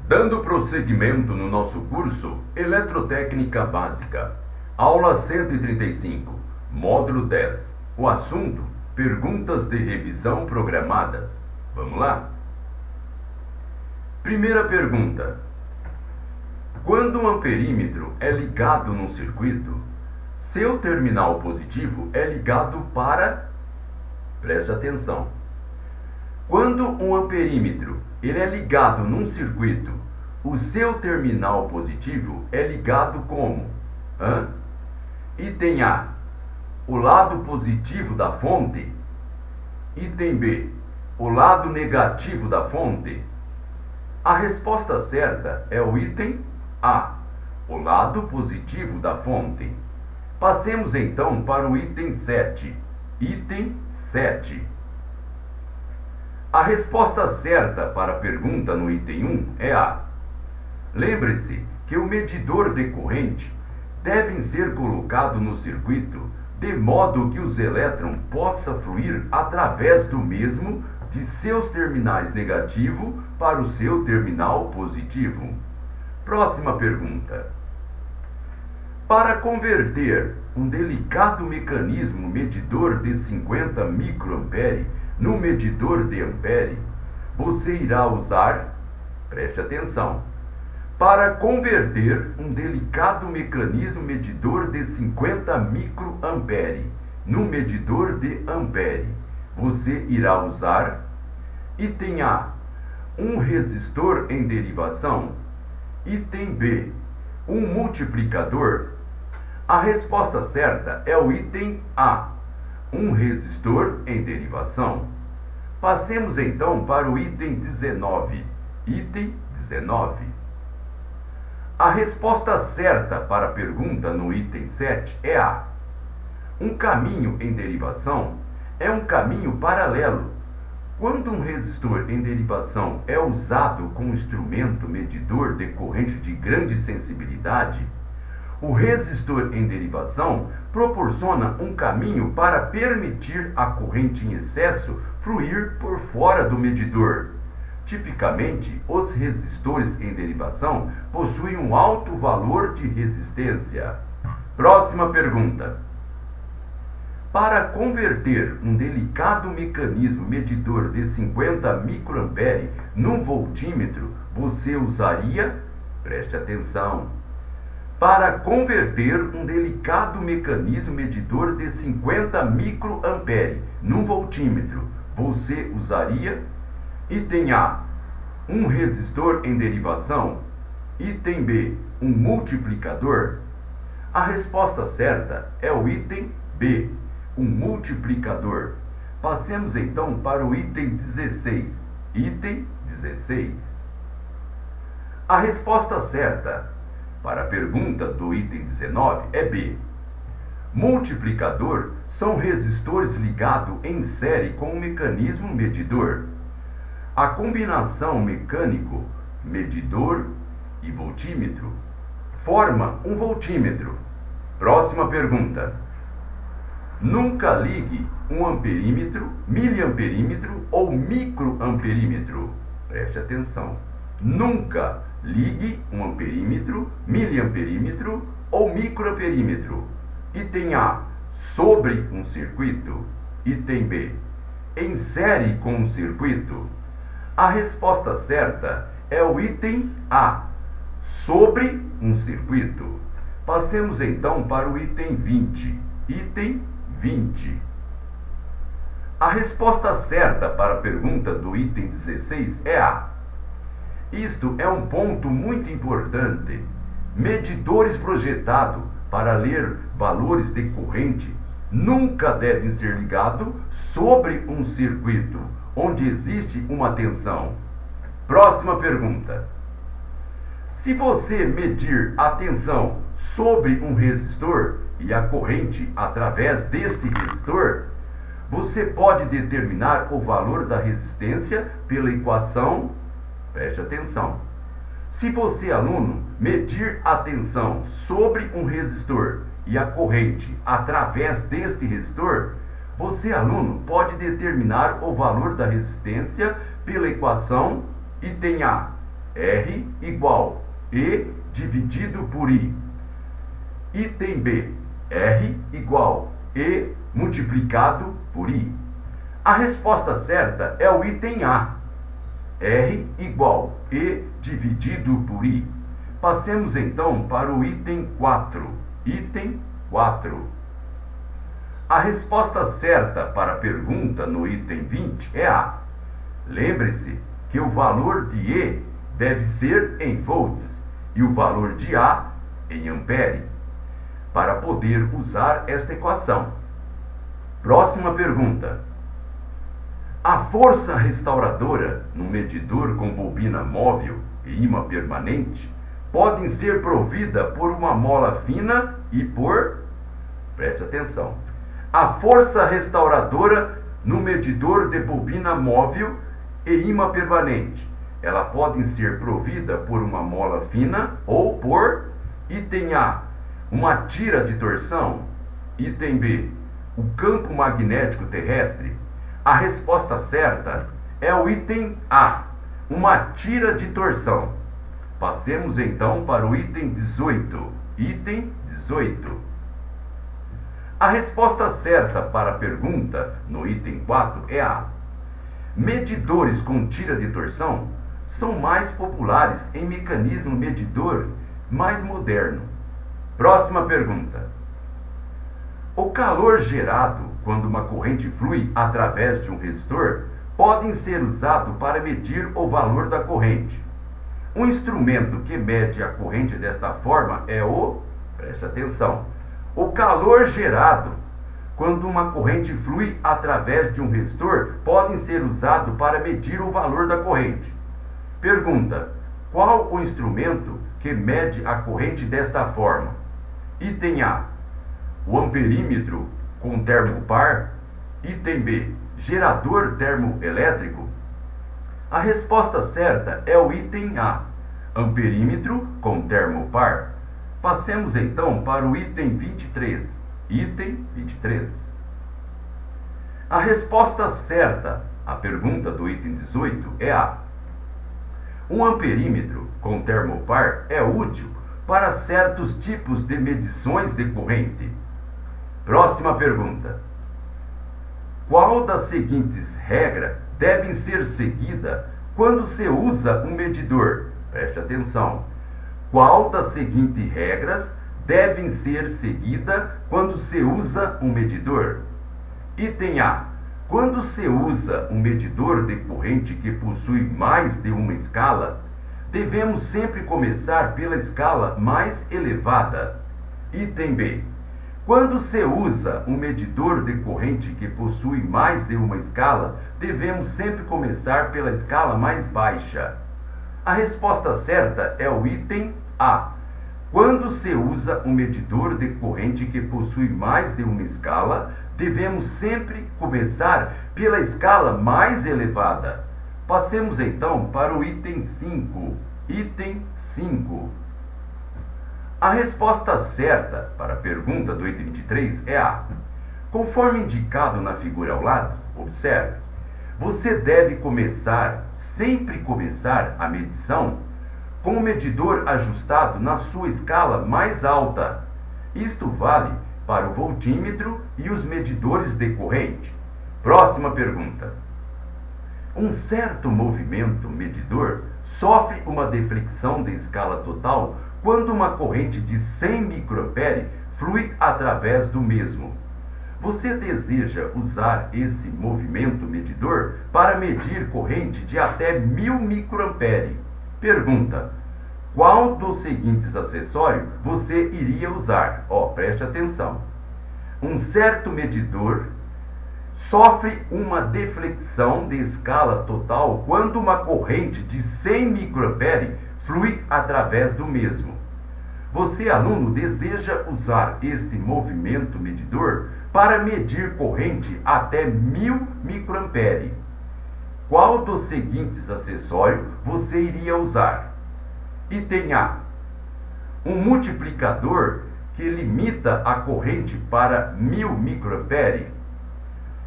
Dando prosseguimento no nosso curso Eletrotécnica Básica, aula 135, módulo 10. O assunto: perguntas de revisão programadas. Vamos lá? Primeira pergunta: quando um amperímetro é ligado num circuito, seu terminal positivo é ligado para... Preste atenção. Quando um amperímetro ele é ligado num circuito, o seu terminal positivo é ligado como? Item A, o lado positivo da fonte. Item B, o lado negativo da fonte. A resposta certa é o item A, o lado positivo da fonte. Passemos então para o item 7. Item 7. A resposta certa para a pergunta no item 1 é A. Lembre-se que o medidor de corrente deve ser colocado no circuito de modo que os elétrons possam fluir através do mesmo de seus terminais negativo para o seu terminal positivo. Próxima pergunta. Para converter um delicado mecanismo medidor de 50 microampere no medidor de ampere, você irá usar, preste atenção, para converter um delicado mecanismo medidor de 50 microampere no medidor de ampere, você irá usar, item A, um resistor em derivação, item B, um multiplicador. A resposta certa é o item A, um resistor em derivação. Passemos então para o item 19. Item 19. A resposta certa para a pergunta no item 7 é A. Um caminho em derivação é um caminho paralelo. Quando um resistor em derivação é usado com um instrumento medidor de corrente de grande sensibilidade, o resistor em derivação proporciona um caminho para permitir a corrente em excesso fluir por fora do medidor. Tipicamente, os resistores em derivação possuem um alto valor de resistência. Próxima pergunta. Para converter um delicado mecanismo medidor de 50 microampere num voltímetro, você usaria, preste atenção, para converter um delicado mecanismo medidor de 50 microampere num voltímetro, você usaria, item A, um resistor em derivação, item B, um multiplicador. A resposta certa é o item B, um multiplicador. Passemos então para o item 16. Item 16. A resposta certa para a pergunta do item 19 é B. Multiplicador são resistores ligados em série com um mecanismo medidor. A combinação mecânico, medidor e voltímetro forma um voltímetro. Próxima pergunta. Nunca ligue um amperímetro, miliamperímetro ou microamperímetro. Preste atenção. Nunca ligue um amperímetro, miliamperímetro ou microamperímetro. Item A, sobre um circuito. Item B, em série com um circuito. A resposta certa é o item A, sobre um circuito. Passemos então para o item 20. Item 20. A resposta certa para a pergunta do item 16 é A. Isto é um ponto muito importante. Medidores projetados para ler valores de corrente nunca devem ser ligados sobre um circuito onde existe uma tensão. Próxima pergunta. Se você medir a tensão sobre um resistor e a corrente através deste resistor, você pode determinar o valor da resistência pela equação. Preste atenção. Se você, aluno, medir a tensão sobre um resistor e a corrente através deste resistor, você, aluno, pode determinar o valor da resistência pela equação item A, R igual E dividido por I. Item B, R igual E multiplicado por I. A resposta certa é o item A. R igual E dividido por I. Passemos então para o item 4. Item 4. A resposta certa para a pergunta no item 20 é A. Lembre-se que o valor de E deve ser em volts e o valor de A em ampere, para poder usar esta equação. Próxima pergunta. A força restauradora no medidor com bobina móvel e ímã permanente podem ser provida por uma mola fina e por... Preste atenção. A força restauradora no medidor de bobina móvel e ímã permanente, ela podem ser provida por uma mola fina ou por item A, uma tira de torção, item B, o campo magnético terrestre. A resposta certa é o item A, uma tira de torção. Passemos então para o item 18. Item 18. A resposta certa para a pergunta no item 4 é A. Medidores com tira de torção são mais populares em mecanismo medidor mais moderno. Próxima pergunta. O calor gerado quando uma corrente flui através de um resistor pode ser usado para medir o valor da corrente. Um instrumento que mede a corrente desta forma é o... Preste atenção. O calor gerado quando uma corrente flui através de um resistor pode ser usado para medir o valor da corrente. Pergunta: qual o instrumento que mede a corrente desta forma? Item A, o amperímetro com termopar. Item B, gerador termoelétrico. A resposta certa é o item A, amperímetro com termopar. Passemos então para o item 23. Item 23. A resposta certa à pergunta do item 18 é A. Um amperímetro com termopar é útil para certos tipos de medições de corrente. Próxima pergunta. Qual das seguintes regras devem ser seguida quando se usa um medidor? Preste atenção. Qual das seguintes regras devem ser seguidas quando se usa um medidor? Item A. Quando se usa um medidor de corrente que possui mais de uma escala, devemos sempre começar pela escala mais elevada. Item B. Quando se usa um medidor de corrente que possui mais de uma escala, devemos sempre começar pela escala mais baixa. A resposta certa é o item A. Quando se usa um medidor de corrente que possui mais de uma escala, devemos sempre começar pela escala mais elevada. Passemos então para o item 5. Item 5. A resposta certa para a pergunta do item 23 é A. Conforme indicado na figura ao lado, observe, você deve sempre começar a medição com o medidor ajustado na sua escala mais alta. Isto vale para o voltímetro e os medidores de corrente. Próxima pergunta. Um certo movimento medidor sofre uma deflexão de escala total quando uma corrente de 100 microampere flui através do mesmo. Você deseja usar esse movimento medidor para medir corrente de até 1000 microampere. Pergunta: qual dos seguintes acessórios você iria usar? Preste atenção. Um certo medidor sofre uma deflexão de escala total quando uma corrente de 100 microampere flui através do mesmo. Você, aluno, deseja usar este movimento medidor para medir corrente até 1000 microampere. Qual dos seguintes acessórios você iria usar? Item A. Um multiplicador que limita a corrente para 1000 microampere.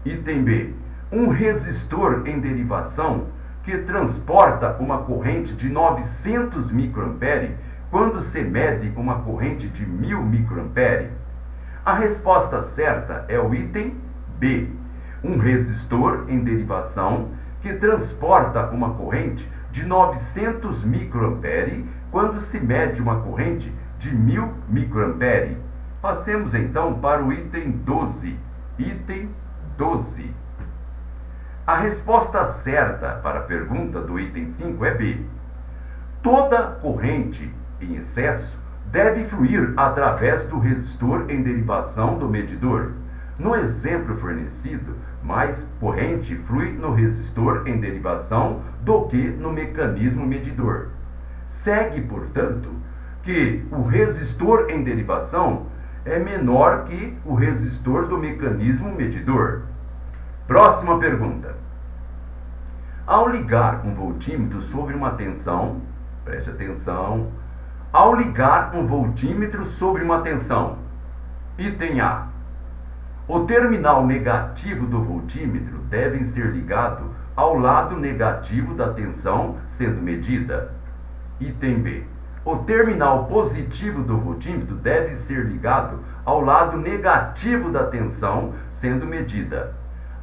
Item B. Um resistor em derivação que transporta uma corrente de 900 microampere quando se mede uma corrente de 1000 microampere? A resposta certa é o item B, um resistor em derivação que transporta uma corrente de 900 microampere quando se mede uma corrente de 1000 microampere. Passemos então para o item 12. Item 12. A resposta certa para a pergunta do item 5 é B. Toda corrente em excesso deve fluir através do resistor em derivação do medidor. No exemplo fornecido, mais corrente flui no resistor em derivação do que no mecanismo medidor. Segue, portanto, que o resistor em derivação é menor que o resistor do mecanismo medidor. Próxima pergunta. Ao ligar um voltímetro sobre uma tensão, preste atenção, ao ligar um voltímetro sobre uma tensão, item A, o terminal negativo do voltímetro deve ser ligado ao lado negativo da tensão sendo medida. Item B, o terminal positivo do voltímetro deve ser ligado ao lado negativo da tensão sendo medida.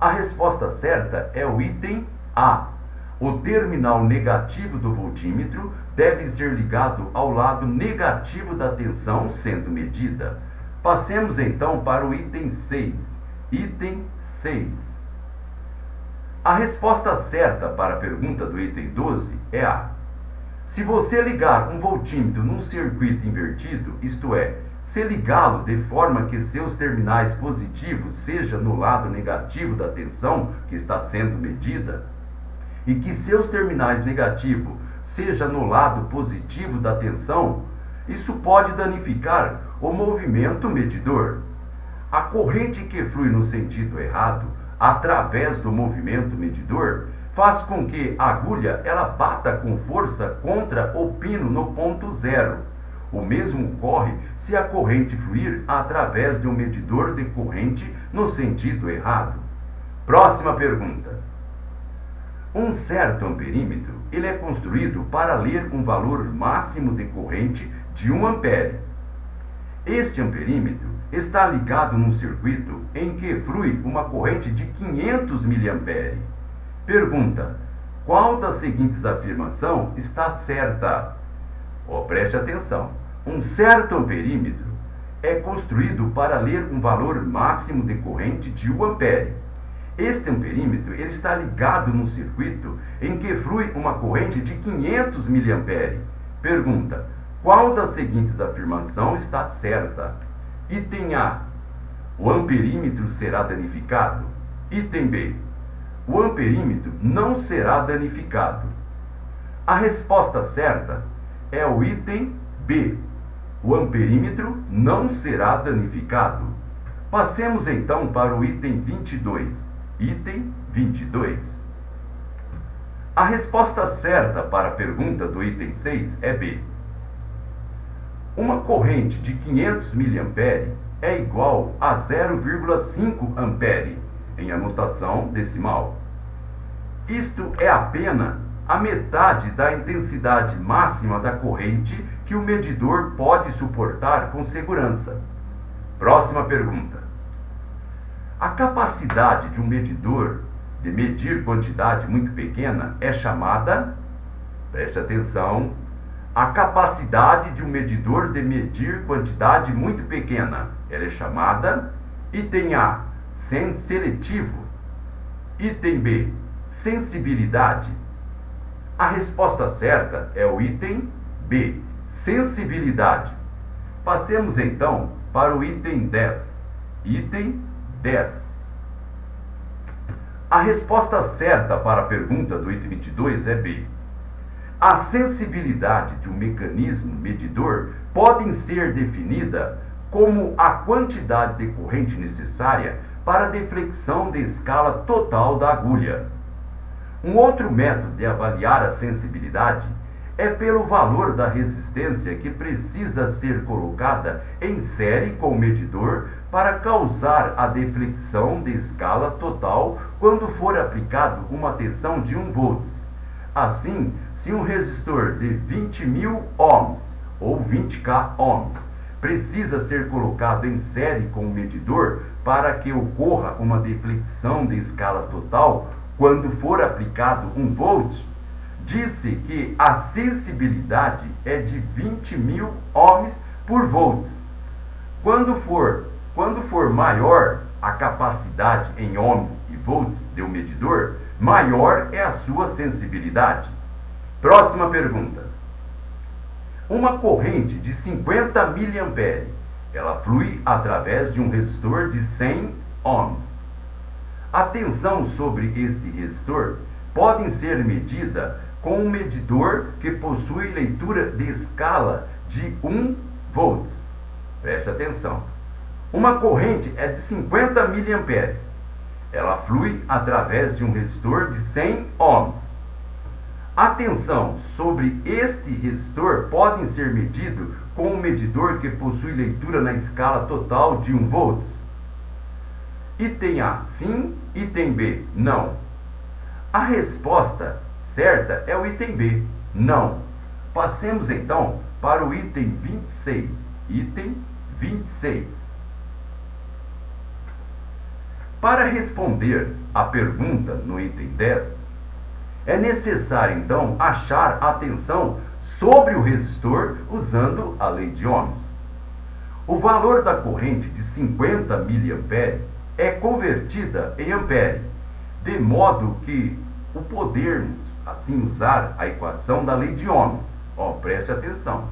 A resposta certa é o item A. O terminal negativo do voltímetro deve ser ligado ao lado negativo da tensão sendo medida. Passemos então para o item 6. Item 6. A resposta certa para a pergunta do item 12 é A. Se você ligar um voltímetro num circuito invertido, isto é, se ligá-lo de forma que seus terminais positivos sejam no lado negativo da tensão que está sendo medida, e que seus terminais negativos sejam no lado positivo da tensão, isso pode danificar o movimento medidor. A corrente que flui no sentido errado, através do movimento medidor, faz com que a agulha ela bata com força contra o pino no ponto zero. O mesmo ocorre se a corrente fluir através de um medidor de corrente no sentido errado. Próxima pergunta. Um certo amperímetro ele é construído para ler um valor máximo de corrente de 1 ampere. Este amperímetro está ligado num circuito em que flui uma corrente de 500 miliampere. Pergunta: qual das seguintes afirmações está certa? Preste atenção. Um certo amperímetro é construído para ler um valor máximo de corrente de 1 ampere. Este amperímetro ele está ligado num circuito em que flui uma corrente de 500 miliampere. Pergunta: qual das seguintes afirmações está certa? Item A. O amperímetro será danificado. Item B. O amperímetro não será danificado. A resposta certa é o item B. O amperímetro não será danificado. Passemos então para o item 22. Item 22. A resposta certa para a pergunta do item 6 é B. Uma corrente de 500 miliampere é igual a 0,5 ampere, em anotação decimal. Isto é apenas a metade da intensidade máxima da corrente que o medidor pode suportar com segurança. Próxima pergunta. A capacidade de um medidor de medir quantidade muito pequena é chamada, preste atenção, a capacidade de um medidor de medir quantidade muito pequena, ela é chamada, item A, seletivo, item B, sensibilidade. A resposta certa é o item B, sensibilidade. Passemos então para o item 10. Item 10. A resposta certa para a pergunta do item 22 é B. A sensibilidade de um mecanismo medidor pode ser definida como a quantidade de corrente necessária para a deflexão de escala total da agulha. Um outro método de avaliar a sensibilidade é pelo valor da resistência que precisa ser colocada em série com o medidor para causar a deflexão de escala total quando for aplicado uma tensão de 1 volts. Assim, se um resistor de 20.000 ohms ou 20k ohms precisa ser colocado em série com o medidor para que ocorra uma deflexão de escala total quando for aplicado 1 volt, disse que a sensibilidade é de 20.000 ohms por volts. Quando for maior a capacidade em ohms e volts do medidor, maior é a sua sensibilidade. Próxima pergunta. Uma corrente de 50 mA, ela flui através de um resistor de 100 ohms. A tensão sobre este resistor pode ser medida com um medidor que possui leitura de escala de 1 volts. Preste atenção. Uma corrente é de 50 mA. Ela flui através de um resistor de 100 ohms. A tensão sobre este resistor pode ser medido com um medidor que possui leitura na escala total de 1 volts. Item A, sim. Item B, não. A resposta certa é o item B, não. Passemos então para o item 26. Item 26. Para responder a pergunta no item 10, é necessário então achar a tensão sobre o resistor usando a lei de Ohms. O valor da corrente de 50 mA é convertida em ampere, de modo que podermos assim usar a equação da lei de Ohms. Preste atenção.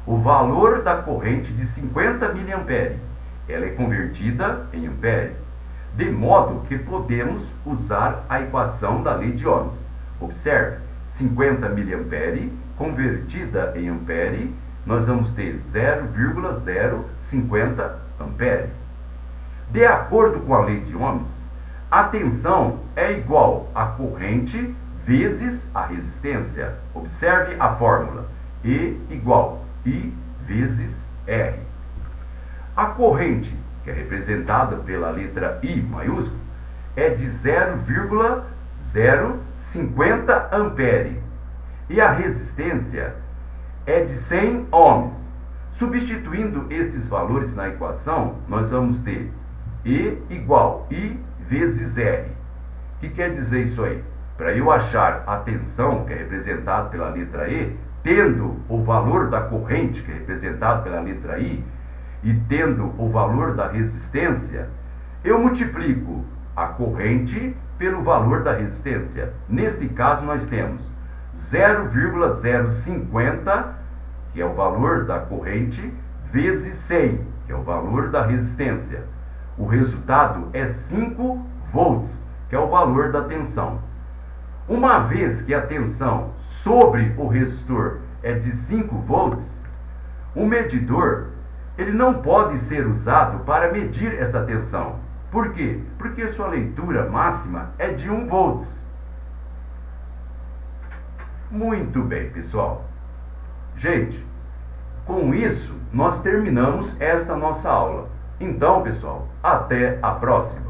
O valor da corrente de 50 mA ela é convertida em ampere, de modo que podemos usar a equação da lei de Ohms. Observe, 50 mA convertida em ampere, nós vamos ter 0,050 ampere. De acordo com a lei de Ohms, a tensão é igual a corrente vezes a resistência. Observe a fórmula. E igual I vezes R. A corrente, que é representada pela letra I maiúscula, é de 0,050 ampere. E a resistência é de 100 ohms. Substituindo estes valores na equação, nós vamos ter E igual I vezes R. O que quer dizer isso aí? Para eu achar a tensão, que é representada pela letra E, tendo o valor da corrente, que é representado pela letra I, e tendo o valor da resistência, eu multiplico a corrente pelo valor da resistência. Neste caso, nós temos 0,050, que é o valor da corrente, vezes 100, que é o valor da resistência. O resultado é 5 volts, que é o valor da tensão. Uma vez que a tensão sobre o resistor é de 5 volts, o medidor ele não pode ser usado para medir esta tensão. Por quê? Porque sua leitura máxima é de 1 volts. Muito bem, pessoal. Gente, com isso nós terminamos esta nossa aula. Então, pessoal, até a próxima.